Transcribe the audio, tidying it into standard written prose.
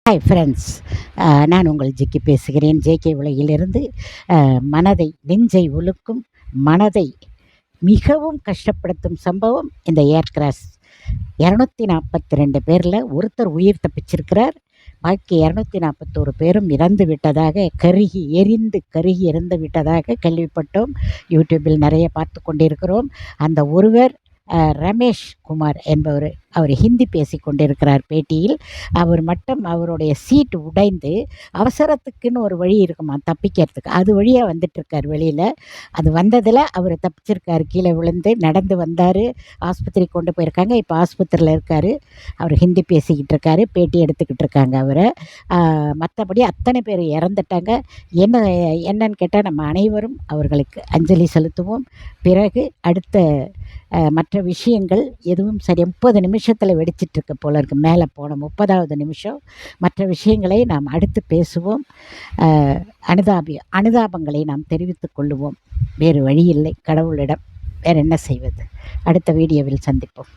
Hi friends, நான் உங்கள் ஜிக்கி பேசுகிறேன். ஜேகே உலகிலிருந்து. மனதை நெஞ்சை உலுக்கும், மனதை மிகவும் கஷ்டப்படுத்தும் சம்பவம் இந்த ஏர் கிராஸ். 242 பேரில் ஒருத்தர் உயிர் தப்பிச்சிருக்கிறார். பாக்கி 241 பேரும் இறந்து விட்டதாக, கருகி இறந்து விட்டதாக கேள்விப்பட்டோம். யூடியூபில் நிறைய பார்த்து கொண்டிருக்கிறோம். அந்த ஒருவர் ரமேஷ் குமார் என்பவர், அவர் ஹிந்தி பேசி கொண்டிருக்கிறார் பேட்டியில். அவர் மட்டும் அவருடைய சீட் உடைந்து, அவசரத்துக்குன்னு ஒரு வழி இருக்குமா தப்பிக்கிறதுக்கு, அது வழியாக வந்துட்டுருக்கார் வெளியில். அது வந்ததில் அவர் தப்பிச்சிருக்கார். கீழே விழுந்து நடந்து வந்தார். ஆஸ்பத்திரி கொண்டு போயிருக்காங்க. இப்போ ஆஸ்பத்திரியில் இருக்கார். அவர் ஹிந்தி பேசிக்கிட்டு இருக்கார். பேட்டி எடுத்துக்கிட்டு இருக்காங்க அவரை. மற்றபடி அத்தனை பேர் இறந்துட்டாங்க. என்னன்னு கேட்டால், நம்ம அனைவரும் அவர்களுக்கு அஞ்சலி செலுத்துவோம். பிறகு அடுத்த மற்ற விஷயங்கள் எதுவும் சரி. 30 நிமிஷத்தில் வெடிச்சிட்ருக்கு போல இருக்குது. மேலே போன 30வது நிமிஷம். மற்ற விஷயங்களை நாம் அடுத்து பேசுவோம். அனுதாபங்களை நாம் தெரிவித்து கொள்ளுவோம். வேறு வழி இல்லை கடவுளிடம். வேறு என்ன செய்வது? அடுத்த வீடியோவில் சந்திப்போம்.